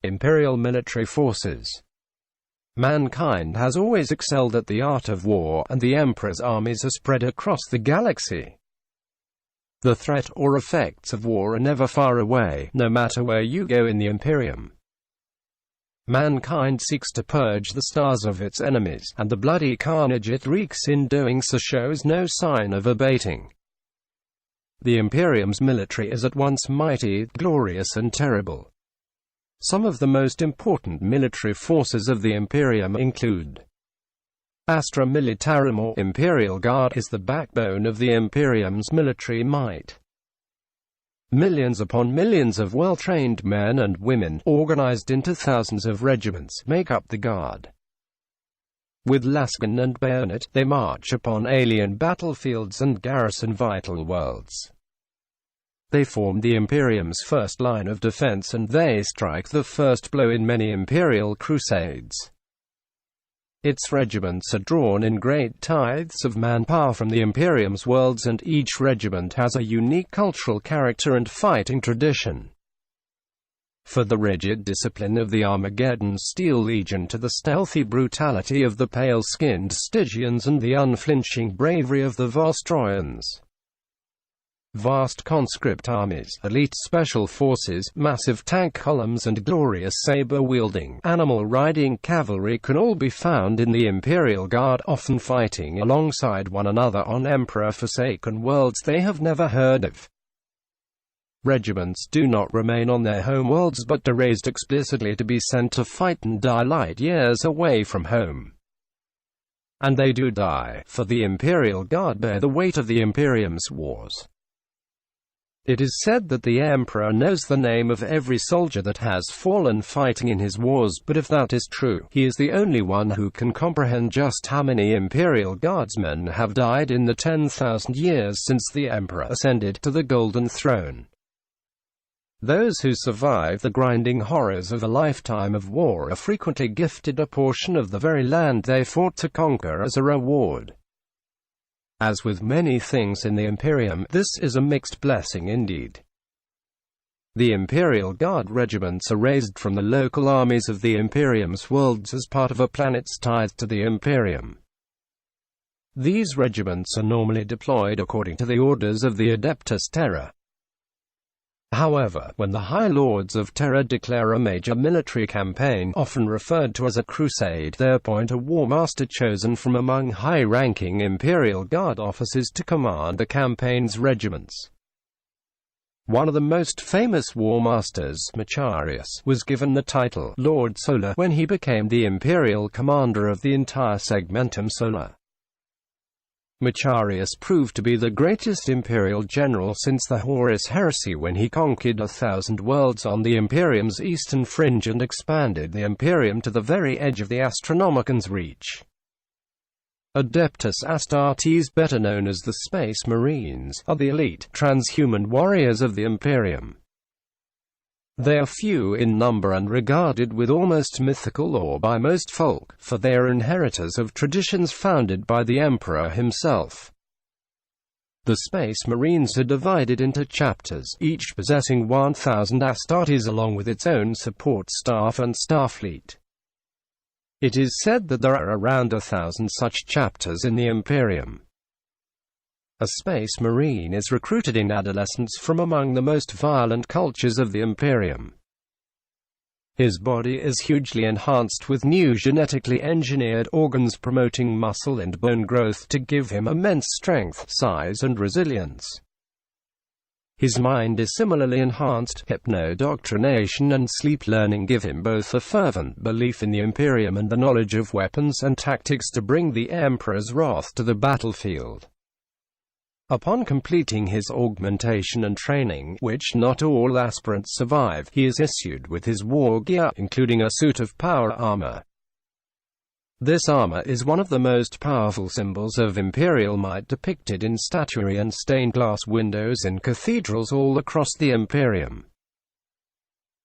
Imperial military forces. Mankind has always excelled at the art of war, and the Emperor's armies are spread across the galaxy. The threat or effects of war are never far away, no matter where you go in the Imperium. Mankind seeks to purge the stars of its enemies, and the bloody carnage it wreaks in doing so shows no sign of abating. The Imperium's military is at once mighty, glorious and terrible. Some of the most important military forces of the Imperium include Astra Militarum or Imperial Guard is the backbone of the Imperium's military might. Millions upon millions of well-trained men and women, organized into thousands of regiments, make up the Guard. With Lasgun and bayonet, they march upon alien battlefields and garrison vital worlds. They form the Imperium's first line of defense, and they strike the first blow in many Imperial Crusades. Its regiments are drawn in great tithes of manpower from the Imperium's worlds, and each regiment has a unique cultural character and fighting tradition. For the rigid discipline of the Armageddon Steel Legion to the stealthy brutality of the pale-skinned Stygians and the unflinching bravery of the Vostroyans. Vast conscript armies, elite special forces, massive tank columns and glorious sabre-wielding, animal-riding cavalry can all be found in the Imperial Guard, often fighting alongside one another on Emperor-forsaken worlds they have never heard of. Regiments do not remain on their home worlds but are raised explicitly to be sent to fight and die light years away from home. And they do die, for the Imperial Guard bear the weight of the Imperium's wars. It is said that the Emperor knows the name of every soldier that has fallen fighting in his wars, but if that is true, he is the only one who can comprehend just how many Imperial Guardsmen have died in the 10,000 years since the Emperor ascended to the Golden Throne. Those who survive the grinding horrors of a lifetime of war are frequently gifted a portion of the very land they fought to conquer as a reward. As with many things in the Imperium, this is a mixed blessing indeed. The Imperial Guard regiments are raised from the local armies of the Imperium's worlds as part of a planet's tithe to the Imperium. These regiments are normally deployed according to the orders of the Adeptus Terra. However, when the High Lords of Terra declare a major military campaign, often referred to as a crusade, they appoint a war master chosen from among high-ranking Imperial Guard officers to command the campaign's regiments. One of the most famous war masters, Macharius, was given the title Lord Solar when he became the Imperial Commander of the entire Segmentum Solar. Macharius proved to be the greatest imperial general since the Horus Heresy when he conquered 1,000 worlds on the Imperium's eastern fringe and expanded the Imperium to the very edge of the Astronomican's reach. Adeptus Astartes, better known as the Space Marines, are the elite, transhuman warriors of the Imperium. They are few in number and regarded with almost mythical awe by most folk, for they are inheritors of traditions founded by the Emperor himself. The Space Marines are divided into chapters, each possessing 1,000 Astartes along with its own support staff and starfleet. It is said that there are around 1,000 such chapters in the Imperium. A Space Marine is recruited in adolescence from among the most violent cultures of the Imperium. His body is hugely enhanced with new genetically engineered organs promoting muscle and bone growth to give him immense strength, size and resilience. His mind is similarly enhanced. Hypnodoctrination and sleep learning give him both a fervent belief in the Imperium and the knowledge of weapons and tactics to bring the Emperor's wrath to the battlefield. Upon completing his augmentation and training, which not all aspirants survive, he is issued with his war gear, including a suit of power armor. This armor is one of the most powerful symbols of imperial might depicted in statuary and stained glass windows in cathedrals all across the Imperium.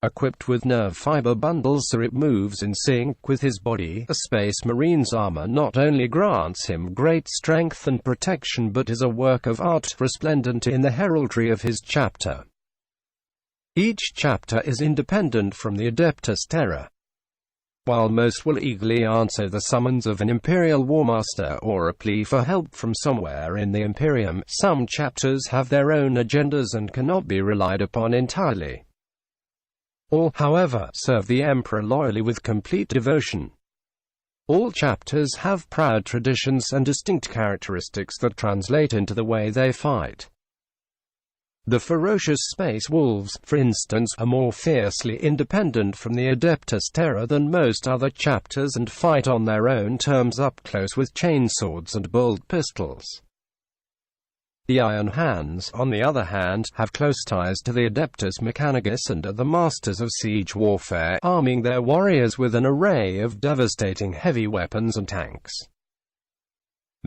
Equipped with nerve fiber bundles so it moves in sync with his body, a Space Marine's armor not only grants him great strength and protection but is a work of art resplendent in the heraldry of his chapter. Each chapter is independent from the Adeptus Terra. While most will eagerly answer the summons of an Imperial Warmaster or a plea for help from somewhere in the Imperium, some chapters have their own agendas and cannot be relied upon entirely. All, however, serve the Emperor loyally with complete devotion. All chapters have proud traditions and distinct characteristics that translate into the way they fight. The ferocious Space Wolves, for instance, are more fiercely independent from the Adeptus Terra than most other chapters and fight on their own terms up close with chainswords and bolt pistols. The Iron Hands, on the other hand, have close ties to the Adeptus Mechanicus and are the masters of siege warfare, arming their warriors with an array of devastating heavy weapons and tanks.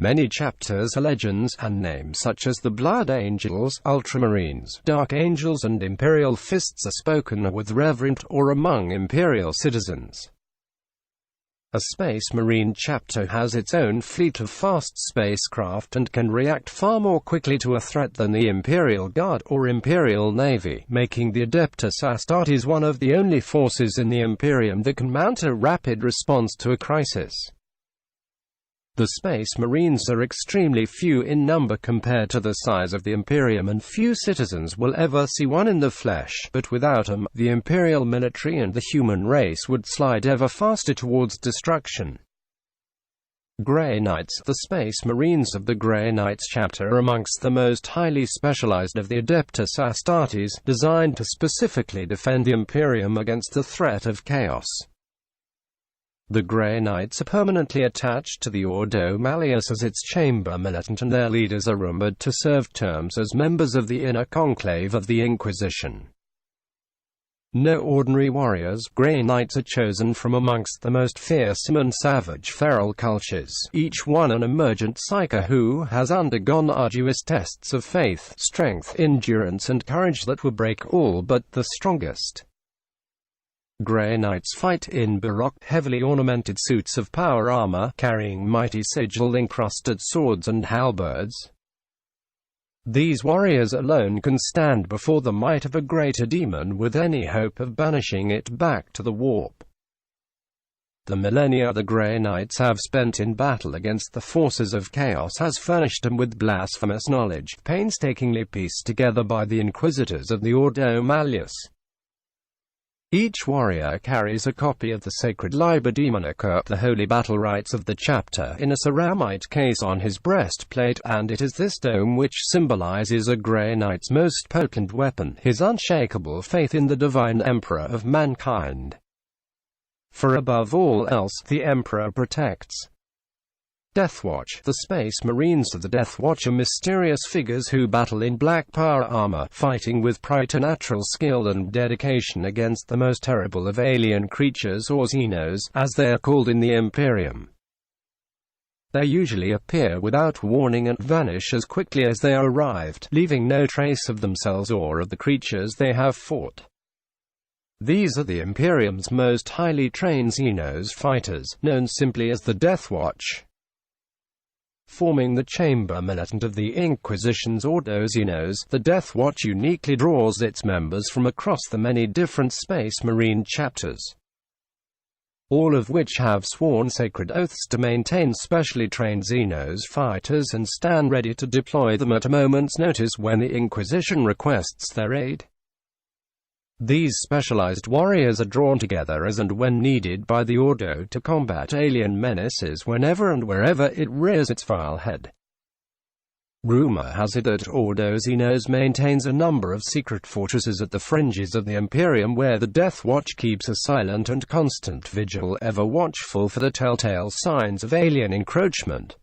Many chapters are legends, and names such as the Blood Angels, Ultramarines, Dark Angels and Imperial Fists are spoken with reverent or among Imperial citizens. A Space Marine chapter has its own fleet of fast spacecraft and can react far more quickly to a threat than the Imperial Guard or Imperial Navy, making the Adeptus Astartes one of the only forces in the Imperium that can mount a rapid response to a crisis. The Space Marines are extremely few in number compared to the size of the Imperium, and few citizens will ever see one in the flesh, but without them, the Imperial military and the human race would slide ever faster towards destruction. Grey Knights. The Space Marines of the Grey Knights chapter are amongst the most highly specialized of the Adeptus Astartes, designed to specifically defend the Imperium against the threat of chaos. The Grey Knights are permanently attached to the Ordo Malleus as its chamber militant, and their leaders are rumored to serve terms as members of the inner conclave of the Inquisition. No ordinary warriors, Grey Knights are chosen from amongst the most fearsome and savage feral cultures, each one an emergent psyker who has undergone arduous tests of faith, strength, endurance and courage that will break all but the strongest. Grey Knights fight in baroque, heavily ornamented suits of power armor, carrying mighty sigil-encrusted swords and halberds. These warriors alone can stand before the might of a greater demon with any hope of banishing it back to the warp. The millennia the Grey Knights have spent in battle against the forces of chaos has furnished them with blasphemous knowledge, painstakingly pieced together by the inquisitors of the Ordo Malleus. Each warrior carries a copy of the sacred Liber Demonica, the holy battle rites of the chapter, in a ceramite case on his breastplate, and it is this dome which symbolizes a Grey Knight's most potent weapon, his unshakable faith in the divine Emperor of mankind. For above all else, the Emperor protects. Deathwatch. The Space Marines of the Deathwatch are mysterious figures who battle in black power armor, fighting with preternatural skill and dedication against the most terrible of alien creatures, or Xenos, as they are called in the Imperium. They usually appear without warning and vanish as quickly as they arrived, leaving no trace of themselves or of the creatures they have fought. These are the Imperium's most highly trained Xenos fighters, known simply as the Deathwatch. Forming the chamber militant of the Inquisition's Ordo Xenos, the Deathwatch uniquely draws its members from across the many different Space Marine chapters, all of which have sworn sacred oaths to maintain specially trained Xenos fighters and stand ready to deploy them at a moment's notice when the Inquisition requests their aid. These specialized warriors are drawn together as and when needed by the Ordo to combat alien menaces whenever and wherever it rears its vile head. Rumor has it that Ordo Xenos maintains a number of secret fortresses at the fringes of the Imperium where the Deathwatch keeps a silent and constant vigil, ever watchful for the telltale signs of alien encroachment.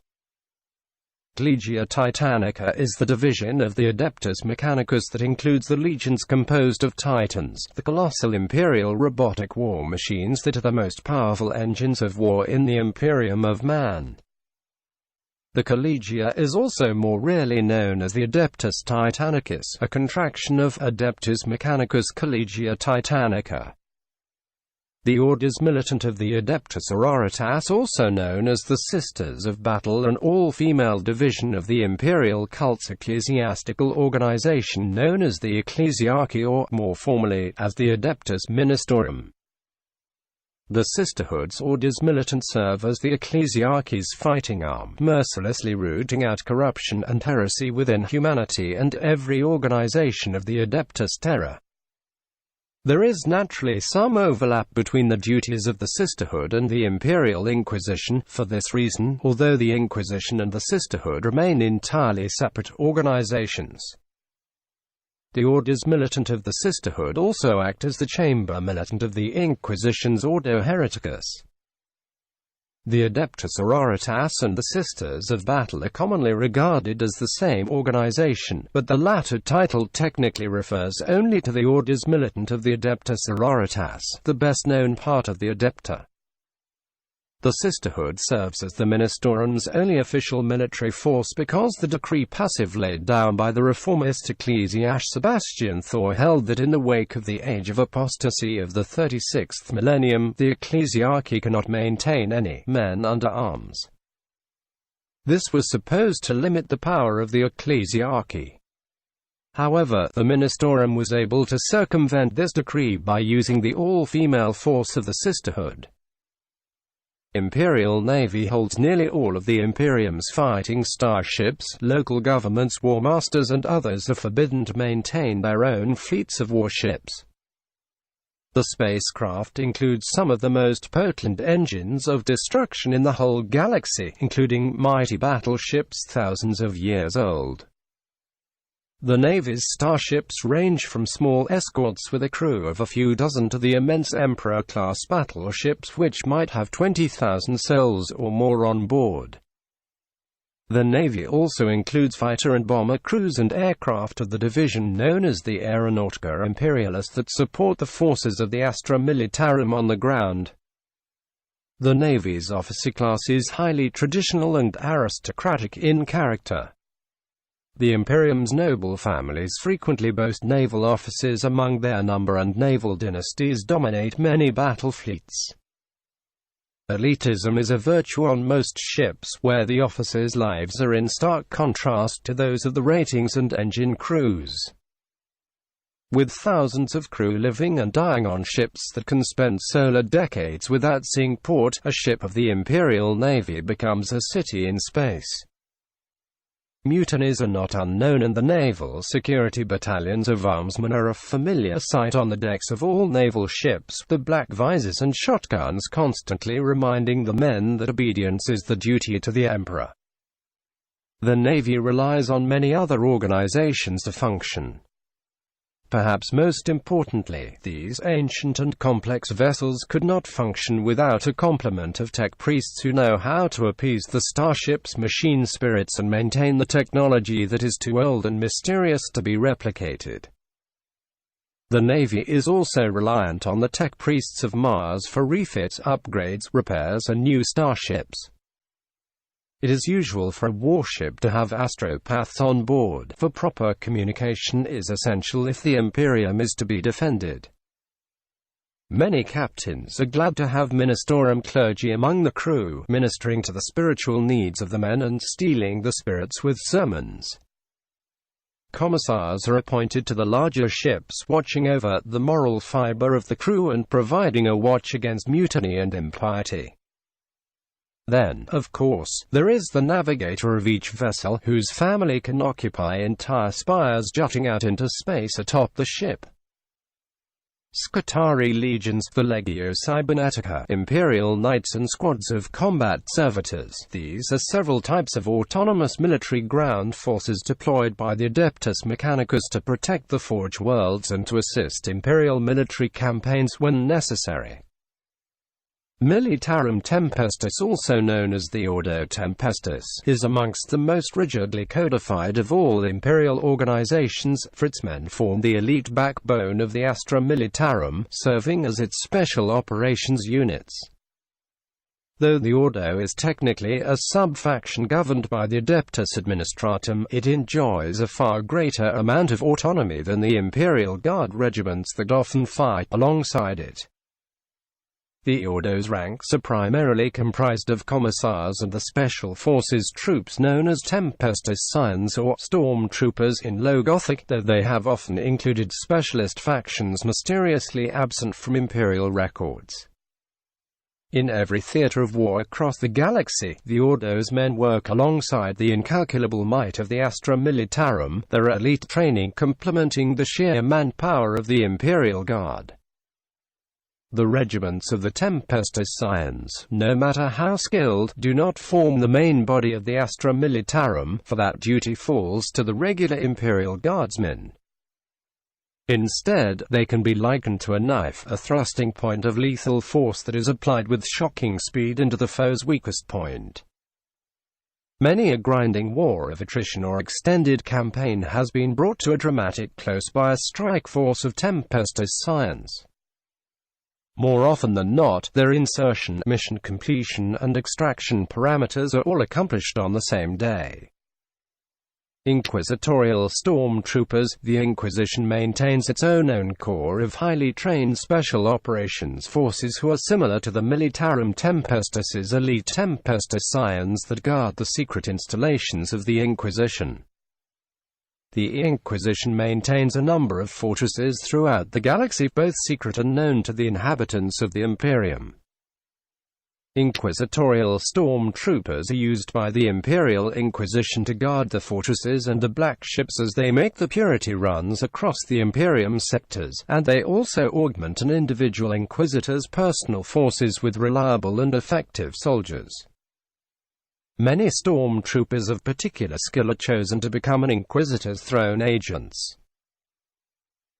Legia Titanica is the division of the Adeptus Mechanicus that includes the legions composed of Titans, the colossal imperial robotic war machines that are the most powerful engines of war in the Imperium of man. The Collegia is also more rarely known as the Adeptus Titanicus, a contraction of Adeptus Mechanicus Collegia Titanica. The Orders Militant of the Adeptus Terra, also known as the Sisters of Battle, an all-female division of the Imperial cult's ecclesiastical organization known as the Ecclesiarchy, or, more formally, as the Adeptus Ministorum. The Sisterhood's Orders Militant serve as the Ecclesiarchy's fighting arm, mercilessly rooting out corruption and heresy within humanity and every organization of the Adeptus Terra. There is naturally some overlap between the duties of the Sisterhood and the Imperial Inquisition. For this reason, although the Inquisition and the Sisterhood remain entirely separate organizations, the Orders Militant of the Sisterhood also act as the chamber militant of the Inquisition's Ordo Hereticus. The Adeptus Terra and the Sisters of Battle are commonly regarded as the same organization, but the latter title technically refers only to the Orders Militant of the Adeptus Terra, the best-known part of the Adepta. The Sisterhood serves as the Ministorum's only official military force because the decree passive laid down by the reformist ecclesiarch Sebastian Thor held that in the wake of the age of apostasy of the 36th millennium, the ecclesiarchy cannot maintain any men under arms. This was supposed to limit the power of the ecclesiarchy. However, the Ministorum was able to circumvent this decree by using the all-female force of the Sisterhood. Imperial Navy holds nearly all of the Imperium's fighting starships. Local governments, war masters and others are forbidden to maintain their own fleets of warships. The spacecraft includes some of the most potent engines of destruction in the whole galaxy, including mighty battleships thousands of years old. The Navy's starships range from small escorts with a crew of a few dozen to the immense Emperor-class battleships which might have 20,000 souls or more on board. The Navy also includes fighter and bomber crews and aircraft of the division known as the Aeronautica Imperialis that support the forces of the Astra Militarum on the ground. The Navy's officer class is highly traditional and aristocratic in character. The Imperium's noble families frequently boast naval officers among their number, and naval dynasties dominate many battle fleets. Elitism is a virtue on most ships, where the officers' lives are in stark contrast to those of the ratings and engine crews. With thousands of crew living and dying on ships that can spend solar decades without seeing port, a ship of the Imperial Navy becomes a city in space. Mutinies are not unknown, and the naval security battalions of armsmen are a familiar sight on the decks of all naval ships, the black visors and shotguns constantly reminding the men that obedience is the duty to the Emperor. The Navy relies on many other organizations to function. Perhaps most importantly, these ancient and complex vessels could not function without a complement of tech priests who know how to appease the starship's machine spirits and maintain the technology that is too old and mysterious to be replicated. The Navy is also reliant on the tech priests of Mars for refits, upgrades, repairs and new starships. It is usual for a warship to have astropaths on board, for proper communication is essential if the Imperium is to be defended. Many captains are glad to have Ministorum clergy among the crew, ministering to the spiritual needs of the men and steeling the spirits with sermons. Commissars are appointed to the larger ships, watching over the moral fiber of the crew and providing a watch against mutiny and impiety. Then, of course, there is the navigator of each vessel, whose family can occupy entire spires jutting out into space atop the ship. Scutari legions, the Legio Cybernetica, Imperial Knights and squads of combat servitors. These are several types of autonomous military ground forces deployed by the Adeptus Mechanicus to protect the Forge worlds and to assist Imperial military campaigns when necessary. Militarum Tempestus, also known as the Ordo Tempestus, is amongst the most rigidly codified of all imperial organizations, for its men form the elite backbone of the Astra Militarum, serving as its special operations units. Though the Ordo is technically a sub-faction governed by the Adeptus Administratum, it enjoys a far greater amount of autonomy than the Imperial Guard regiments that often fight alongside it. The Ordo's ranks are primarily comprised of commissars and the special forces troops known as Tempestus Scions or Stormtroopers in Low Gothic, though they have often included specialist factions mysteriously absent from Imperial records. In every theater of war across the galaxy, the Ordo's men work alongside the incalculable might of the Astra Militarum, their elite training complementing the sheer manpower of the Imperial Guard. The regiments of the Tempestus Scions, no matter how skilled, do not form the main body of the Astra Militarum, for that duty falls to the regular Imperial Guardsmen. Instead, they can be likened to a knife, a thrusting point of lethal force that is applied with shocking speed into the foe's weakest point. Many a grinding war of attrition or extended campaign has been brought to a dramatic close by a strike force of Tempestus Scions. More often than not, their insertion, mission completion, and extraction parameters are all accomplished on the same day. Inquisitorial Stormtroopers. The Inquisition maintains its own corps of highly trained special operations forces who are similar to the Militarum Tempestus's elite Tempestus Scions that guard the secret installations of the Inquisition. The Inquisition maintains a number of fortresses throughout the galaxy, both secret and known to the inhabitants of the Imperium. Inquisitorial Stormtroopers are used by the Imperial Inquisition to guard the fortresses and the black ships as they make the purity runs across the Imperium sectors, and they also augment an individual Inquisitor's personal forces with reliable and effective soldiers. Many Stormtroopers of particular skill are chosen to become an Inquisitor's throne agents.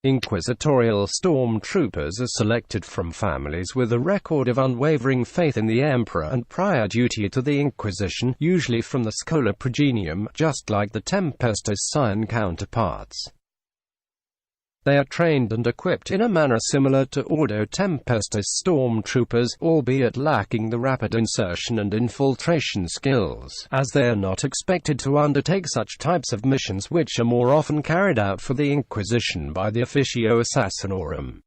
Inquisitorial Stormtroopers are selected from families with a record of unwavering faith in the Emperor and prior duty to the Inquisition, usually from the Schola Progenium, just like the Tempestus Scion counterparts. They are trained and equipped in a manner similar to Ordo Tempestus Stormtroopers, albeit lacking the rapid insertion and infiltration skills, as they are not expected to undertake such types of missions, which are more often carried out for the Inquisition by the Officio Assassinorum.